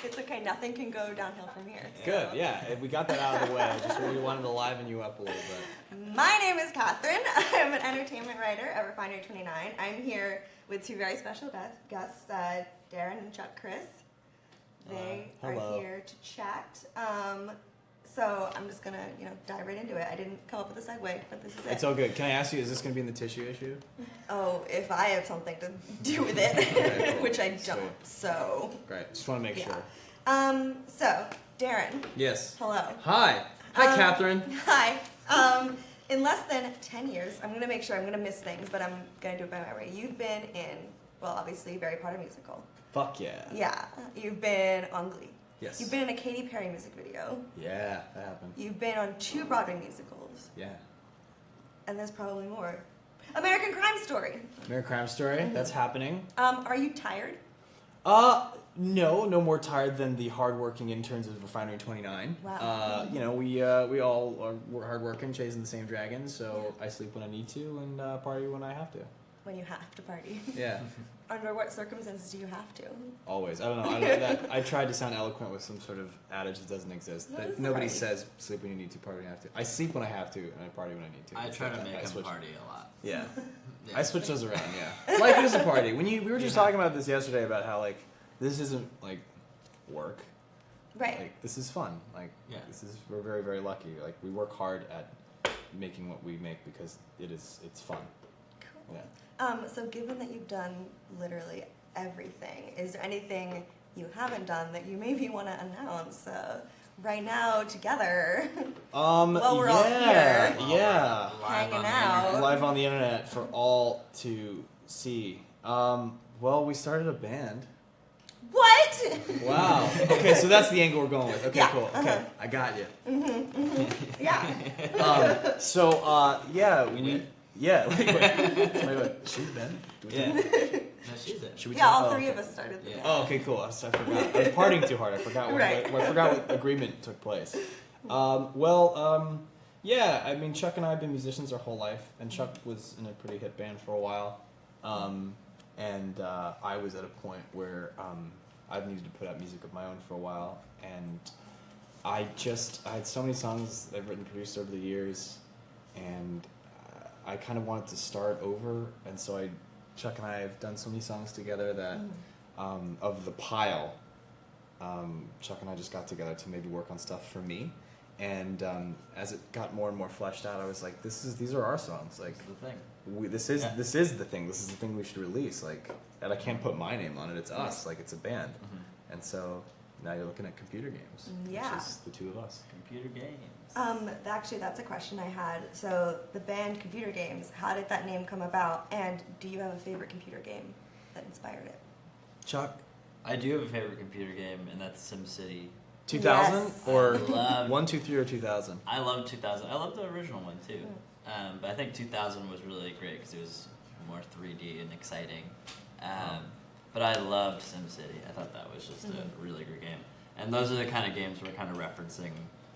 It's okay. Nothing can go downhill from here. Good, yeah. We got that out of the way. Just we wanted to liven you up a little bit. My name is Catherine. I'm an entertainment writer at Refinery29. I'm here with two very special guests, Darren and Criss. They are here to chat. So I'm just gonna, dive right into it. I didn't come up with a segue, but this is it. It's all good. Can I ask you, is this going to be in the tissue issue? Oh, if I have something to do with it, Okay, cool. which I don't. Sweet. So. Great. Just want to make sure. So Darren. Yes. Hello. Hi. Hi, Catherine. Hi. In less than 10 years, I'm gonna make sure I'm gonna miss things, but I'm gonna do it by my way. You've been in, well, obviously, Very Potter musical. Fuck yeah. Yeah. You've been on Glee. Yes. You've been in a Katy Perry music video. Yeah, that happened. You've been on 2 Broadway musicals. Yeah. And there's probably more. American Crime Story. American Crime Story. That's happening. Are you tired? No more tired than the hardworking interns of Refinery29. Wow. We all are hardworking, chasing the same dragon. So I sleep when I need to and party when I have to. When you have to party. Yeah. Under what circumstances do you have to? Always. I don't know. I tried to sound eloquent with some sort of adage that doesn't exist. That nobody says sleep when you need to, party when you have to. I sleep when I have to, and I party when I need to. I try to make him party a lot. Yeah. Yeah. I switch those around. Yeah. Life is a party. We were just talking about this yesterday about how this isn't work. Right. This is fun. We're very, very lucky. We work hard at making what we make because it's fun. Cool. Yeah. So given that you've done literally everything, is there anything you haven't done that you maybe want to announce right now together? While we're all here. Yeah. Hanging out. Live on the internet for all to see. Well, we started a band. What? Wow. Okay, so that's the angle we're going with. Okay, Yeah, cool. Okay, I got you. Yeah. We need. Yeah. Wait. She's been. Yeah. No, she's it. Should we Yeah, talk- all oh, three okay. of us started the Yeah. band. Oh, okay, cool. I forgot. I was partying too hard. I forgot Right. I forgot what agreement took place. Yeah. I mean, Chuck and I have been musicians our whole life, and Chuck was in a pretty hit band for a while, and I was at a point where I've needed to put out music of my own for a while, and I had so many songs I've written and produced over the years, and I kind of wanted to start over, and so Chuck and I have done so many songs together that of the pile, Chuck and I just got together to maybe work on stuff for me, and as it got more and more fleshed out, I was like, these are our songs, This is the thing. this is the thing. This is the thing we should release. And I can't put my name on it. It's us. It's a band. Mm-hmm. And so now you're looking at computer games. Yeah. Which is the two of us. Computer games. Actually, that's a question I had. So the band Computer Games, how did that name come about? And do you have a favorite computer game that inspired it? Chuck, I do have a favorite computer game, and that's SimCity. 2000 Yes. or I love- 1, 2, 3 or 2000. I love 2000. I love the original one too. But I think 2000 was really great because it was more 3D and exciting. But I loved SimCity. I thought that was just a really great game. And those are the kind of games we're kind of referencing.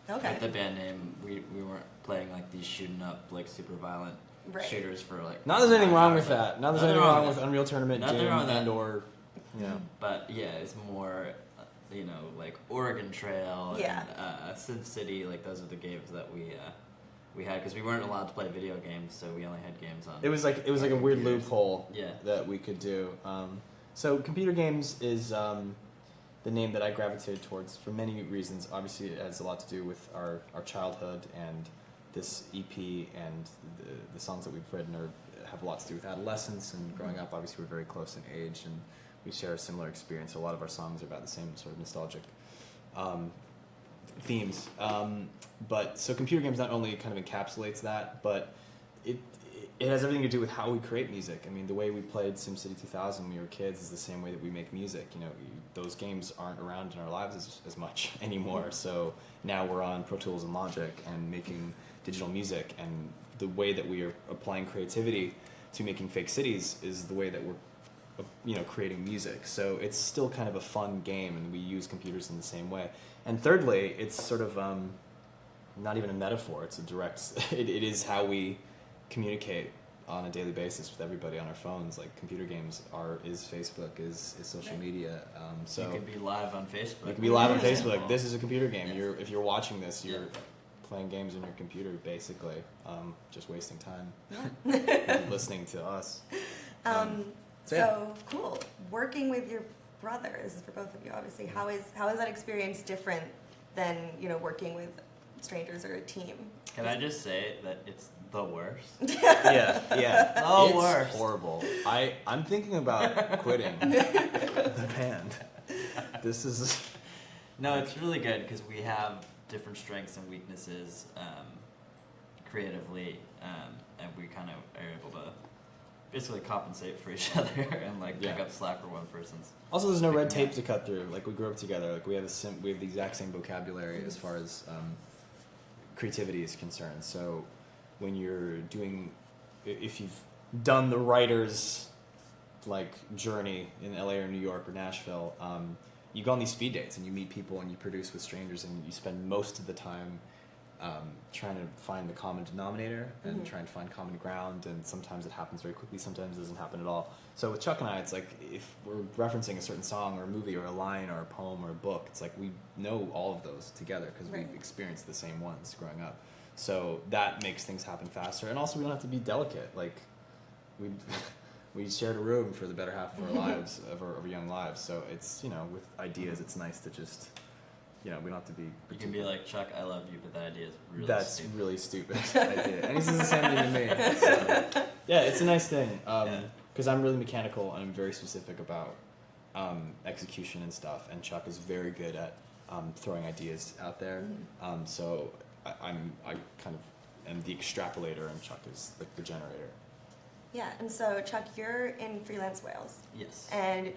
Okay. Like the band name, we weren't playing these shooting up super violent shooters for Not there's anything wrong with but- that. Not there's anything wrong with Unreal Tournament, Nothing Doom, wrong with that. and or But yeah, it's more Oregon Trail Yeah. and SimCity. Those are the games that we had because we weren't allowed to play video games, so we only had games on. it was like a weird loophole Yeah. that we could do. So computer games is the name that I gravitated towards for many reasons. Obviously, it has a lot to do with our childhood, and this EP and the songs that we've written have a lot to do with adolescence and growing up. Obviously, we're very close in age, and we share a similar experience. A lot of our songs are about the same sort of nostalgic themes. So computer games not only kind of encapsulates that, but it has everything to do with how we create music. I mean, the way we played SimCity 2000 when we were kids is the same way that we make music. Those games aren't around in our lives as much anymore. So now we're on Pro Tools and Logic and making digital music, and the way that we are applying creativity to making fake cities is the way that we're creating music. So it's still kind of a fun game, and we use computers in the same way. And thirdly, it's sort of not even a metaphor. It's a direct. It is how we communicate on a daily basis with everybody on our phones. Like computer games is Facebook, is social media. So you could be live on Facebook. You can be live on for Facebook. example. This is a computer game. Yeah. If you're watching this, you're Yeah. playing games on your computer, basically. Just wasting time Yeah. listening to us. So cool. Working with your brother. This is for both of you, obviously. How is that experience different than working with strangers or a team? Can I just say that it's the worst? Yeah. The It's worst. horrible. I'm thinking about quitting the band. This is No, it's really good because we have different strengths and weaknesses creatively, and we kind of are able to basically compensate for each other and like pick Yeah. up slack for one person's. also there's no red tape to cut through. Like we grew up together. Like we have the exact same vocabulary as far as creativity is concerned. So when you're doing, if you've done the writer's like journey in LA or New York or Nashville, you go on these speed dates and you meet people and you produce with strangers and you spend most of the time trying to find the common denominator and trying to find common ground, and sometimes it happens very quickly, sometimes it doesn't happen at all. So with Chuck and I, it's like if we're referencing a certain song or a movie or a line or a poem or a book, it's like we know all of those together because Right. we've experienced the same ones growing up. So that makes things happen faster, and also we don't have to be delicate. Like we shared a room for the better half of our lives, of our young lives. So it's with ideas, it's nice to just we don't have to be. You can be like, Chuck, I love you, but that idea is really That's stupid. really stupid idea. And he says the same thing to me. So, yeah, it's a nice thing. Because I'm really mechanical and I'm very specific about execution and stuff. And Chuck is very good at throwing ideas out there. So I kind of am the extrapolator, and Chuck is like the generator. Yeah, and so Chuck, you're in freelance Wales, Yes. and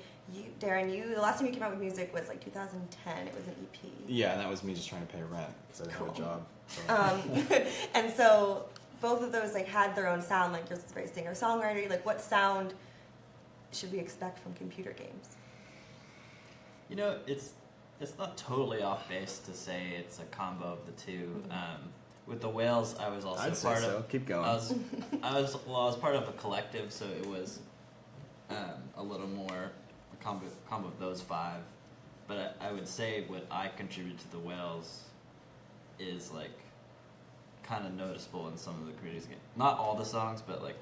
Darren, the last time you came out with music was like 2010. It was an EP. Yeah, and that was me just trying to pay rent because I didn't have a Cool. job. So. And so both of those like had their own sound. Like yours is very singer-songwriter. Like what sound should we expect from computer games? It's not totally off base to say it's a combo of the two. With the Whales, I was also I'd say part so. of. Keep going. I was part of a collective, so it was a little more a combo of those five. But I would say what I contribute to the Whales is like kind of noticeable in some of the creators' games. Not all the songs, but like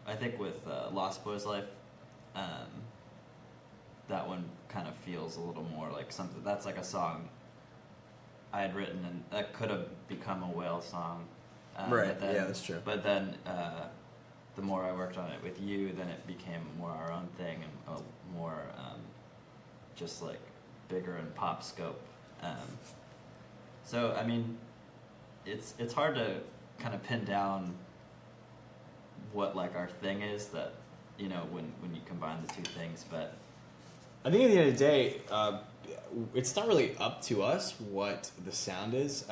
I think with Lost Boys Life, that one kind of feels a little more like something that's like a song I had written, and that could have become a Whale song. Right. But then, Yeah, that's true. But then the more I worked on it with you, then it became more our own thing and more just like bigger in pop scope. So I mean, it's hard to kind of pin down what like our thing is that when you combine the two things, but I think at the end of the day, it's not really up to us what the sound is.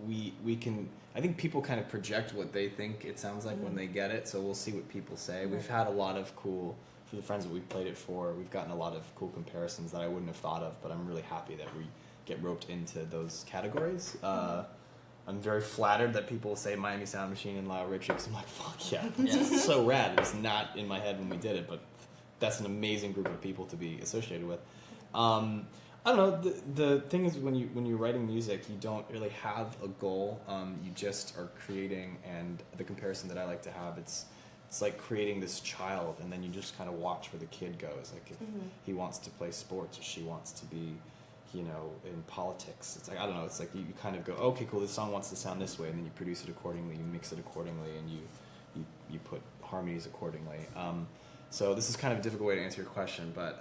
We can. I think people kind of project what they think it sounds like when they get it. So we'll see what people say. We've had a lot of cool, for the friends that we've played it for, we've gotten a lot of cool comparisons that I wouldn't have thought of. But I'm really happy that we get roped into those categories. I'm very flattered that people say Miami Sound Machine and Lyle Richie, 'cause I'm like, fuck yeah, it's so rad. It was not in my head when we did it, but that's an amazing group of people to be associated with. I don't know. The thing is, when you're writing music, you don't really have a goal. You just are creating, and the comparison that I like to have, it's like creating this child, and then you just kind of watch where the kid goes. Like if he wants to play sports, or she wants to be, in politics. It's like, I don't know. It's like you kind of go, okay, cool. This song wants to sound this way, and then you produce it accordingly, you mix it accordingly, and you put harmonies accordingly. So this is kind of a difficult way to answer your question, but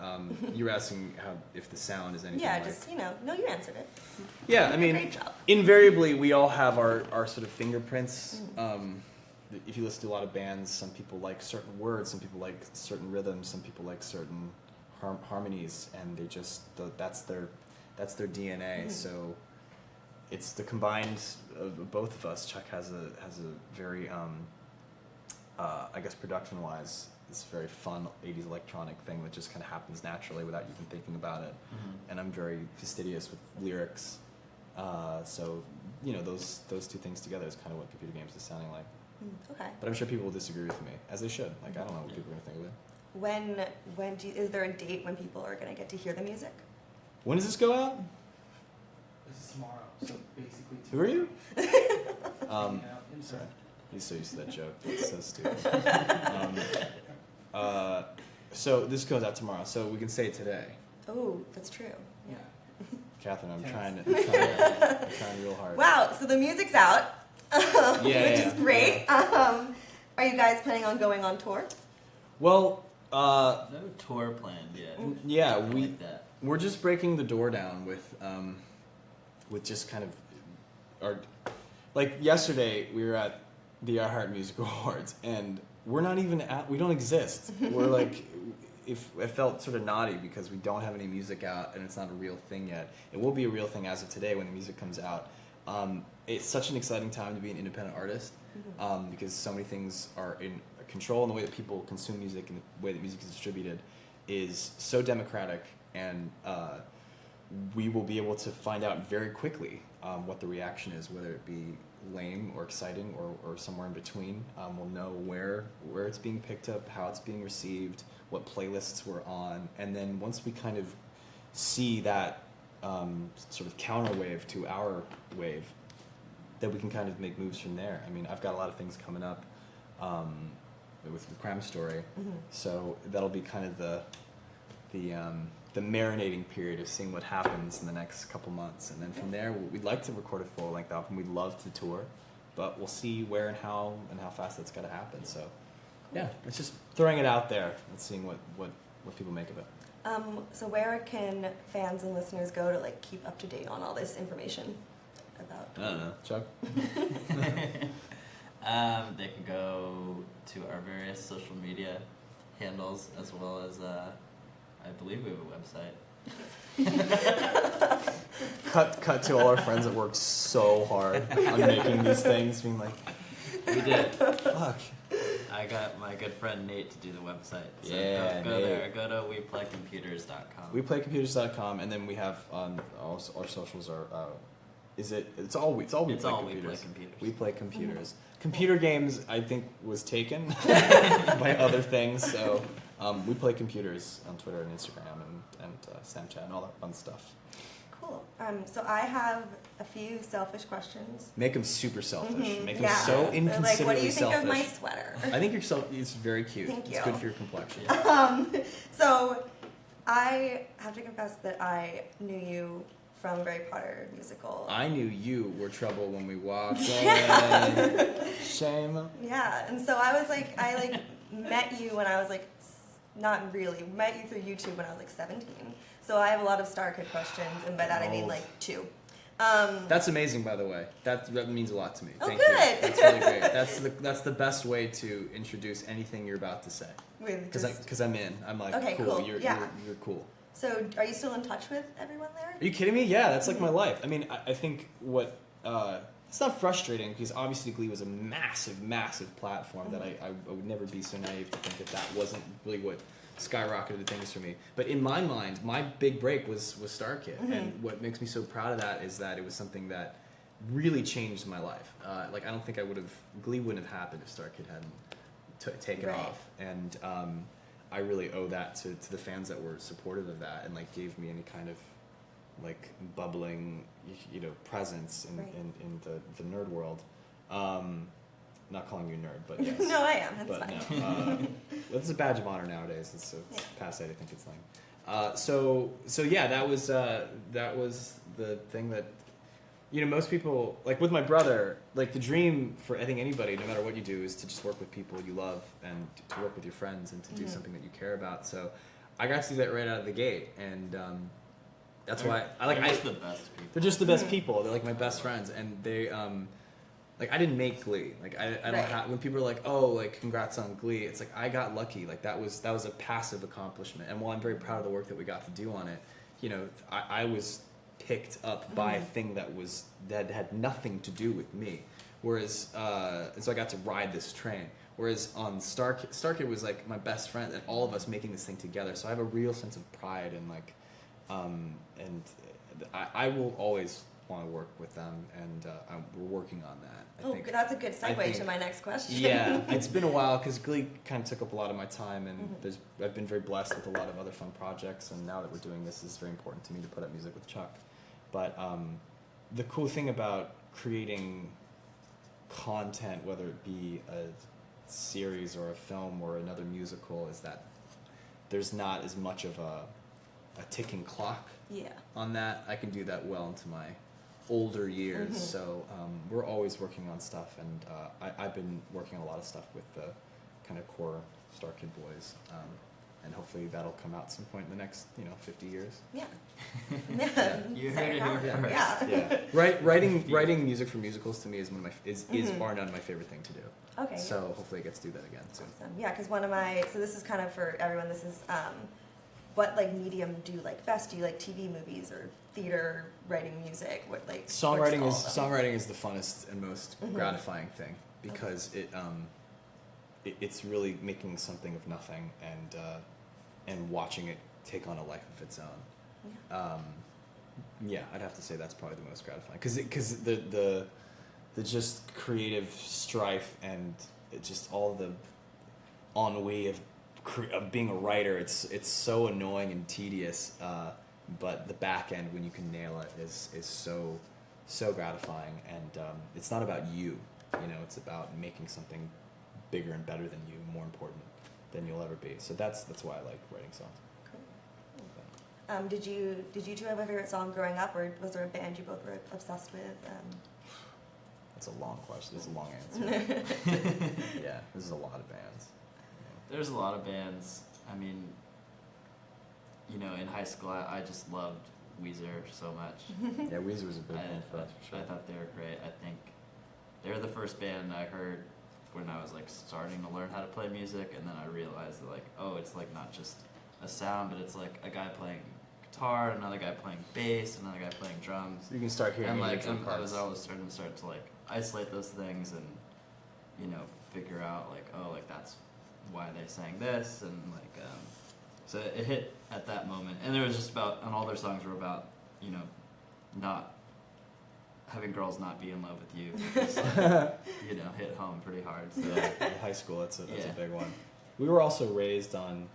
you were asking if the sound is anything Yeah, like... just no, you answered it. Yeah, I mean, Great job. invariably we all have our sort of fingerprints. If you listen to a lot of bands, some people like certain words, some people like certain rhythms, some people like certain harmonies, and they just that's their DNA. So it's the combined of both of us. Chuck has a very I guess production-wise, this very fun 80s electronic thing that just kind of happens naturally without you even thinking about it. And I'm very fastidious with lyrics. So those two things together is kind of what computer games is sounding like. Okay. But I'm sure people will disagree with me, as they should. Like, I don't know what people are going to think of it. Is there a date when people are going to get to hear the music? When does this go out? This is tomorrow, so basically Who are you? Sorry. Sorry. He's so used to that joke. It's so stupid. So this goes out tomorrow, so we can say it today. Oh, that's true. Yeah. Catherine, I'm Yes. trying real hard. Wow, so the music's out, which Yeah. is great. Are you guys planning on going on tour? Well, No tour planned yet. yeah, Something like that. we're just breaking the door down with just kind of our, like yesterday we were at the iHeart Music Awards and we don't exist. We're like, if it felt sort of naughty because we don't have any music out and it's not a real thing yet. It will be a real thing as of today when the music comes out. It's such an exciting time to be an independent artist because so many things are in control, and the way that people consume music and the way that music is distributed is so democratic, and we will be able to find out very quickly what the reaction is, whether it be lame or exciting or somewhere in between. We'll know where it's being picked up, how it's being received, what playlists we're on, and then once we kind of see that sort of counter wave to our wave, that we can kind of make moves from there. I mean, I've got a lot of things coming up with the Crime Story, so that'll be kind of the marinating period of seeing what happens in the next couple months, and then from there we'd like to record a full-length album. We'd love to tour, but we'll see where and how fast that's got to happen. So yeah, it's just throwing it out there and seeing what people make of it. So where can fans and listeners go to like keep up to date on all this information about? I don't know, Chuck. They can go to our various social media handles, as well as I believe we have a website. Cut to all our friends that work so hard on making these things, being like, We did. fuck. I got my good friend Nate to do the website. So Yeah, go Nate. there. Go to weplaycomputers.com. WePlayComputers.com, and then we have our socials are. It's all We Play It's all We Computers. Play Computers. We Play Computers. Computer games, I think, was taken by other things. So We Play Computers on Twitter and Instagram and Snapchat and all that fun stuff. Cool. So I have a few selfish questions. Make them super selfish. Make them Yeah. so They're inconsiderately like, what do you think selfish. of my sweater? I think it's very cute. Thank It's you. good for your complexion. So I have to confess that I knew you from Harry Potter musical. I knew you were trouble when we walked in. Shame. Yeah, and so I met you when I was like, not really, met you through YouTube when I was like 17. So I have a lot of Star Kid questions, and by that I mean Oh. like 2. That's amazing, by the way. That means a lot to me. Oh, Thank good. you. That's really great. That's the best way to introduce anything you're about to say. Because I'm in. I'm like, Okay, cool. You're cool. So are you still in touch with everyone there? Are you kidding me? Yeah, that's like my life. I mean, I think what it's not frustrating because obviously Glee was a massive, massive platform that I would never be so naive to think that wasn't really what skyrocketed things for me. But in my mind, my big break was Star Kid, and what makes me so proud of that is that it was something that really changed my life. Like I don't think Glee wouldn't have happened if Star Kid hadn't taken Right. off, and I really owe that to the fans that were supportive of that and like gave me any kind of like bubbling, presence in Right. in the nerd world. Not calling you a nerd, but yes. No, I am. That's But fine. no, that's a badge of honor nowadays. It's Yeah. past that. I think it's lame. So yeah, that was the thing that most people like with my brother. Like the dream for I think anybody, no matter what you do, is to just work with people you love and to work with your friends and to do something that you care about. So I got to do that right out of the gate, and that's why They're just the best people. they're just the best people. They're like my best friends, and they like I didn't make Glee. Like I don't Right. have when people are like, oh, like congrats on Glee. It's like I got lucky. Like that was a passive accomplishment. And while I'm very proud of the work that we got to do on it, I was picked up by a thing that had nothing to do with me. Whereas and so I got to ride this train. Whereas on Star Kid was like my best friend and all of us making this thing together. So I have a real sense of pride and like and I will always want to work with them, and we're working on that. I think that's a good segue to my next question. Yeah, it's been a while because Glee kind of took up a lot of my time, and I've been very blessed with a lot of other fun projects, and now that we're doing this, it's very important to me to put up music with Chuck. But the cool thing about creating content, whether it be a series or a film or another musical, is that there's not as much of a ticking clock on that. I can do that well into my older years, so we're always working on stuff, and I've been working on a lot of stuff with the kind of core Star Kid boys, and hopefully that'll come out at some point in the next 50 years. Yeah. You heard it here first. Yeah. Writing music for musicals to me is one of my is bar none my favorite thing to do. Okay. So hopefully I get to do that again soon. Awesome. Yeah, because so this is kind of for everyone. This is what medium do you like best? Do you like TV, movies, or theater, writing music? What songwriting is the funnest and most gratifying thing, because it's really making something of nothing and watching it take on a life of its own. Yeah, I'd have to say that's probably the most gratifying, because the just creative strife and just all the ennui of being a writer, it's so annoying and tedious, but the back end, when you can nail it, is so gratifying, and it's not about you, it's about making something bigger and better than you, more important than you'll ever be. So that's why I like writing songs. Cool. Did you two have a favorite song growing up, or was there a band you both were obsessed with? That's a long question. There's a long answer. Yeah, there's a lot of bands. There's a lot of bands. I mean, in high school, I just loved Weezer so much. Yeah, Weezer was a big one for us, for sure. I thought they were great. I think they're the first band I heard when I was starting to learn how to play music, and then I realized that it's not just a sound, but it's a guy playing guitar, another guy playing bass, another guy playing drums. You can start hearing and I was always starting to isolate those things and figure out that's why they sang this, and so it hit at that moment, and there was just and all their songs were about not having girls not be in love with you, just, hit home pretty hard. So in high school, that's a big one. We were also raised on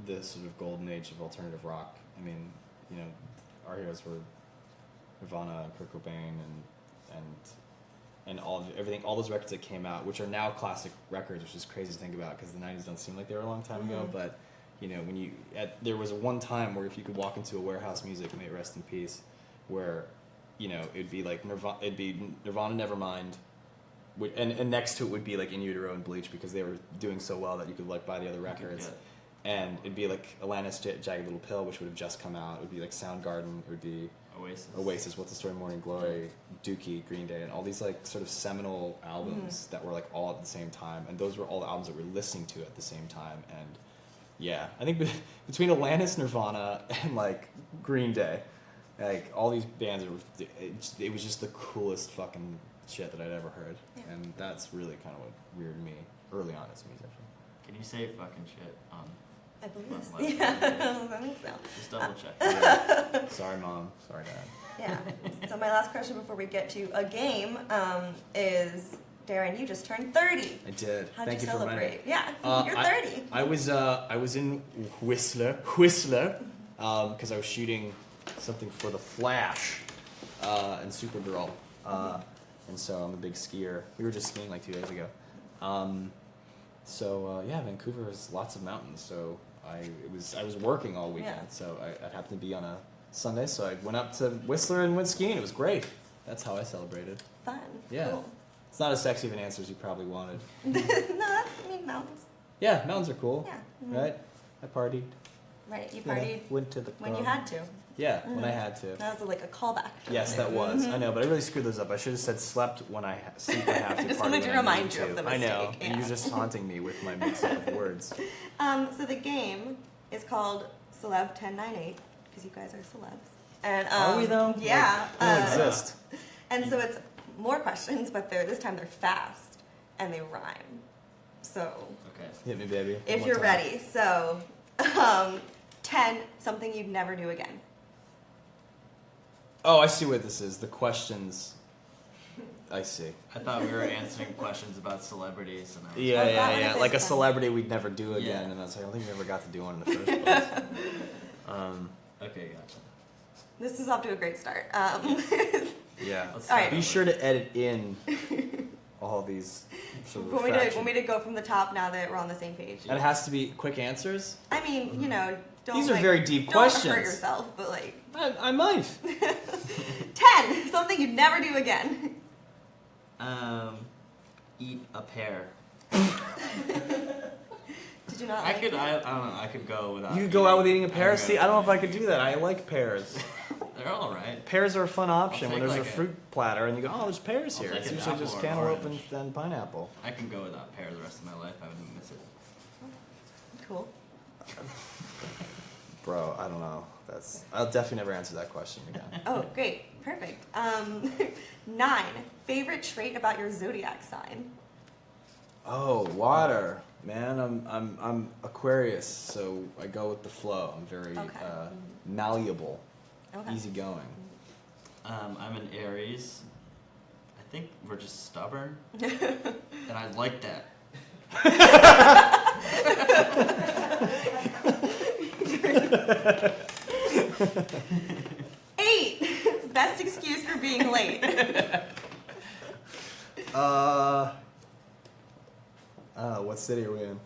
this sort of golden age of alternative rock. I mean, our heroes were Nirvana and Kurt Cobain and all those records that came out, which are now classic records, which is crazy to think about, because the 90s don't seem like they were a long time ago, but when there was one time where if you could walk into a Warehouse Music, may it rest in peace, where it'd be Nirvana, Nevermind, and next to it would be In Utero and Bleach, because they were doing so well that you could buy the other records, and it'd be Alanis, Jagged Little Pill, which would have just come out. It would be Soundgarden. It would be Oasis, What's the Story, Morning Glory, Dookie, Green Day, and all these sort of seminal albums that were all at the same time, and those were all the albums that we were listening to at the same time. And yeah, I think between Alanis, Nirvana, and Green Day, all these bands, it was just the coolest fucking shit that I'd ever heard, and that's really kind of what reared me early on as a musician. Can you say fucking shit on? I believe so. Yeah, I think so. Just double check. Sorry, Mom. Sorry, Dad. Yeah. So my last question before we get to a game is, Darren, you just turned 30. I did. How'd Thank you you celebrate? For reminding me. You're 30. I was in Whistler, because I was shooting something for The Flash and Supergirl, and so I'm a big skier. We were just skiing 2 days ago. Vancouver has lots of mountains, so I was working all weekend, so I happened to be on a Sunday, so I went up to Whistler and went skiing. It was great. That's how I celebrated. Fun. Yeah. Cool. It's not as sexy of an answer as you probably wanted. Mountains. Yeah, mountains are cool. Yeah. Mm-hmm. Right? I partied. Right, you partied went to the club. when you had to. Yeah, when I had to. That was a callback. Yes, that was. I know, but I really screwed those up. I should have said slept when I sleep when I have to. I just party wanted to when I remind need you to. of the I know, mistake, and you're just haunting me with my mix up of words. So the game is called Celeb 1098, because you guys are celebs. And are we though? Yeah. We don't exist. And so it's more questions, but this time they're fast and they rhyme. So Okay. Hit me, baby. if One you're more time. ready, so 10, something you'd never do again. Oh, I see what this is. The questions. I see. I thought we were answering questions about celebrities. And I was Yeah, Oh, that yeah, would've yeah. been Like a fun. celebrity we'd never do again, Yeah. and I was like, I don't think we ever got to do one in the first place. Okay, gotcha. This is off to a great start. Yeah. Let's All right. start Be over. sure to edit in all these sort of Want fractions. me to go from the top now that we're on the same page? And it has to be quick answers. I mean, you know, don't These are like, very deep don't questions. hurt yourself, but like I might. 10, something you'd never do again. Eat a pear. Did you not? I like could. it? I don't know. I could go without. You could go out with eating a I pear. could See, go- I don't know if I could do that. I like pears. They're all right. Pears are a fun option when take there's like a a- fruit platter and you go, oh, there's pears I'll here. take It's an usually apple just or cantaloupe orange. and pineapple. I can go without pear the rest of my life. I wouldn't miss it. Cool. Bro, I don't know. I'll definitely never answer that question again. Oh, great. Perfect. 9, favorite trait about your zodiac sign? Oh, water, man. I'm Aquarius, so I go with the flow. I'm very Okay. malleable, Okay. easygoing. I'm an Aries. I think we're just stubborn, and I like that. 8, best excuse for being late. What city are we in?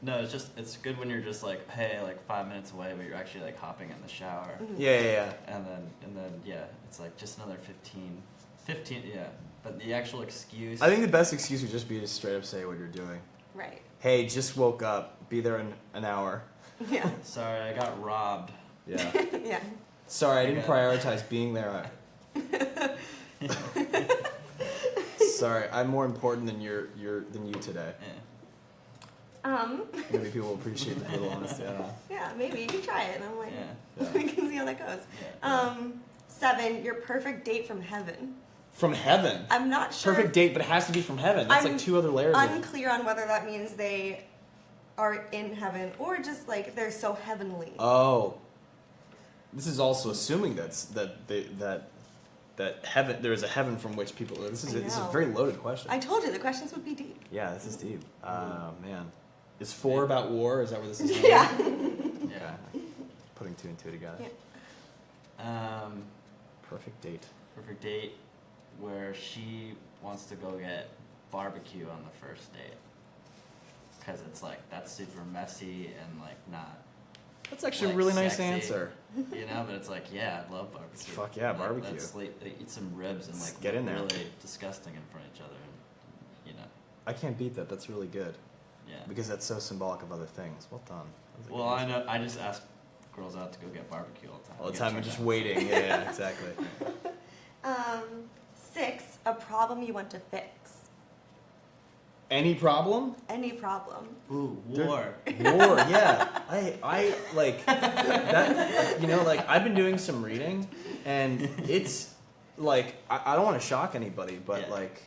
No, it's good when you're just like, hey, like 5 minutes away, but you're actually like hopping in the shower, Yeah. and then yeah, it's like just another 15, yeah. But the actual excuse. I think the best excuse would just be to straight up say what you're doing. Right. Hey, just woke up. Be there in an hour. Yeah. Sorry, I got robbed. Yeah. Yeah. Sorry, I didn't Okay. prioritize being there. Sorry, I'm more important than you today. Yeah. Maybe people will appreciate the little honesty. I don't know. Yeah, maybe you can try it, and I'm like, Yeah. we can see how that goes. Yeah. 7, your perfect date from heaven. From heaven. I'm not sure. Perfect date, but it has to be from heaven. That's I'm like 2 other layers. of Unclear on whether that means they are in heaven or just like they're so heavenly. Oh, this is also assuming that heaven. There is a heaven from which people. This is I a know. very loaded question. I told you the questions would be deep. Yeah, this is deep. Man, is 4 about war? Is that where this is going? Yeah. Yeah. Okay. Putting 2 and 2 together. Yeah. Perfect date. Perfect date where she wants to go get barbecue on the first date. Because it's like, that's super messy and like not, That's actually like, a really nice sexy. answer. you know, but it's like, yeah, I love barbecue. Fuck yeah, barbecue. Let's eat some ribs and Let's like get in there. really disgusting in front of each other. And, you know, I can't beat that. That's really good yeah. because that's so symbolic of other things. Well done. That was a Well, good I answer. know, I just ask girls out to go get barbecue all the time. All the Get time, I'm turned just on. waiting. Yeah, exactly. 6, a problem you want to fix. Any problem? Any problem. Ooh, There- war. War, yeah. I like that. You know, like I've been doing some reading, and it's like I don't want to shock anybody, but Yeah. like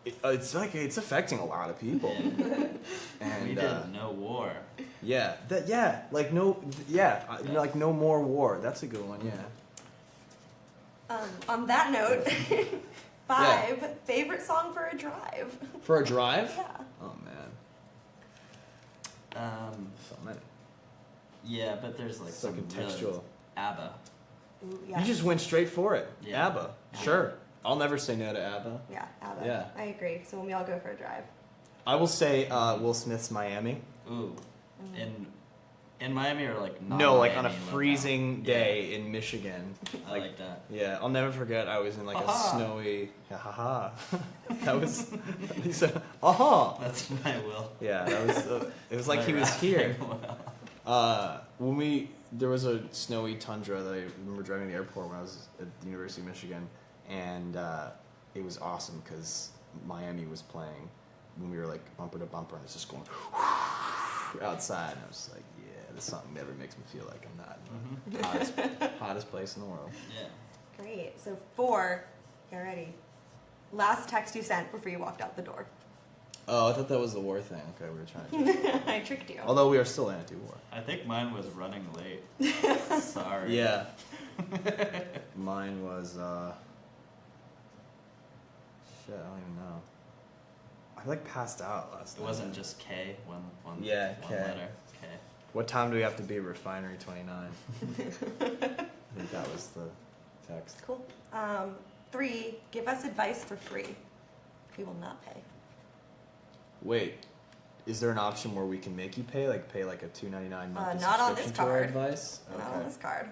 it's like it's affecting a lot of people. Yeah. And We did no war. yeah, like no, like no more war. That's a good one. Yeah. On that note, 5, favorite song for a drive. For a drive? Yeah. Oh man, so many. Yeah, but there's like So some contextual. really ABBA. Ooh, yes. You just went straight for it. Yeah. ABBA, sure. I'll never say no to ABBA. Yeah, ABBA. Yeah. I agree. So when we all go for a drive. I will say Will Smith's Miami. Ooh, in Miami or like not No, like on a Miami locale? freezing day in Michigan. I like that. Yeah, I'll never forget. I was in like Aha. a snowy. Haha. That was. He said, "Aha." That's my will. Yeah, that was. It was like My he was here. will. When there was a snowy tundra that I remember driving to the airport when I was at the University of Michigan, and it was awesome because Miami was playing when we were like bumper to bumper, and it's just going outside, and I was like, yeah, this song never makes me feel like I'm not in the hottest place in the world. Yeah. Great. So 4, get ready. Last text you sent before you walked out the door. Oh, I thought that was the war thing. Okay, we were trying to. I tricked you. Although we are still anti-war. I think mine was running late. Sorry. Yeah. Mine was shit. I don't even know. I like passed out last It night. wasn't just K, one Yeah, one K. letter. K. What time do we have to be Refinery29? I think that was the text. Cool. 3, give us advice for free. We will not pay. Wait, is there an option where we can make you pay? Like pay like a $2.99 monthly Not on this subscription to our card. advice? Not on this card.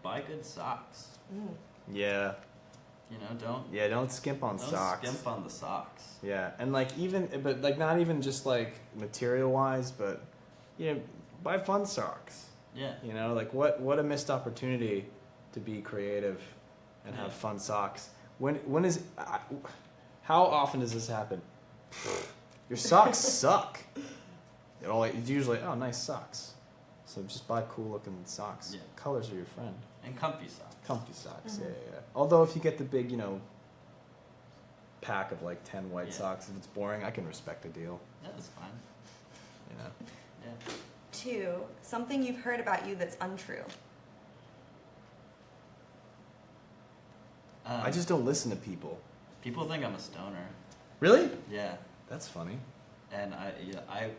Buy good socks. Yeah. You know, Don't skimp on don't socks. skimp on the socks. Yeah, and like but like not even just like material wise, but you know, buy fun socks. Yeah. You know, like what a missed opportunity to be creative and have fun socks. When is how often does this happen? Your socks suck. It's usually nice socks. So just buy cool looking socks. Yeah. Colors are your friend. And comfy socks. Comfy socks. Yeah. Although if you get the big, pack of like 10 white Yeah. socks, if it's boring, I can respect the deal. That's fine. You know. Yeah. 2, something you've heard about you that's untrue. I just don't listen to people. People think I'm a stoner. Really? Yeah. That's funny. And I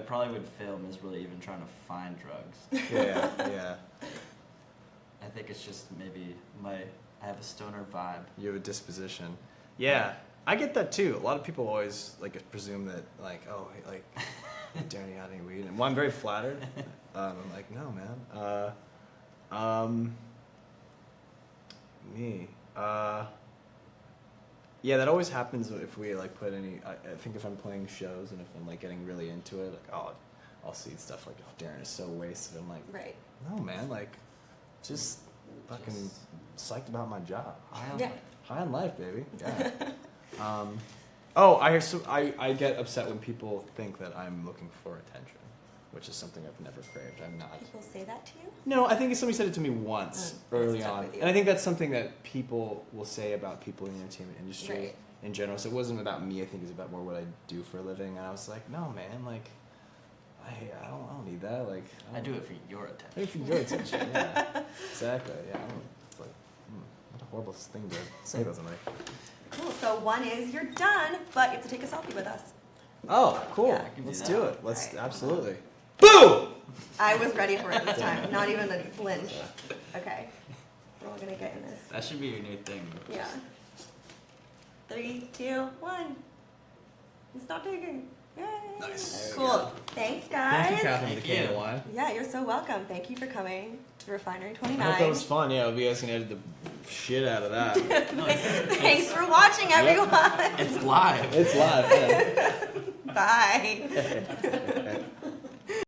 probably would fail miserably even trying to find drugs. Yeah. I think it's just maybe I have a stoner vibe. You have a disposition. Yeah, I get that too. A lot of people always like presume that Darren, you got any weed? And, well, I'm very flattered. I'm like, no, man. Me. Yeah, that always happens if we like put any. I think if I'm playing shows and if I'm like getting really into it, like I'll see stuff like, oh, Darren is so wasted. I'm like, Right. no, man, like, just fucking psyched about my job. Yeah. High on life, baby. Yeah. I get upset when people think that I'm looking for attention, which is something I've never craved. I'm not. People say that to you? No, I think somebody said it to me once early stuck on, with you. and I think that's something that people will say about people in the entertainment industry Right. in general. So it wasn't about me. I think it's about more what I do for a living. And I was like, no, man, like, I don't need that. Like, I do it for your I attention. do it for your attention. Yeah, exactly. Yeah, it's like, what a horrible thing to say about somebody. Cool. So 1 is you're done, but you have to take a selfie with us. Oh, cool. Yeah. Let's do do that. it. Let's Alright. absolutely. Boom! I was ready for it this time. Not even a flinch. Okay. We're all gonna get in this. That should be your new thing. Yeah. 3, 2, 1. Stop taking. Yay. Nice. Cool. Thanks, guys. Thank you, Catherine, Thank for the can of you. wine. Yeah, you're so welcome. Thank you for coming to Refinery29. I hope that was fun. Yeah, you guys can edit the shit out of that. Thanks for watching, everyone. It's live. It's live. Yeah. Bye.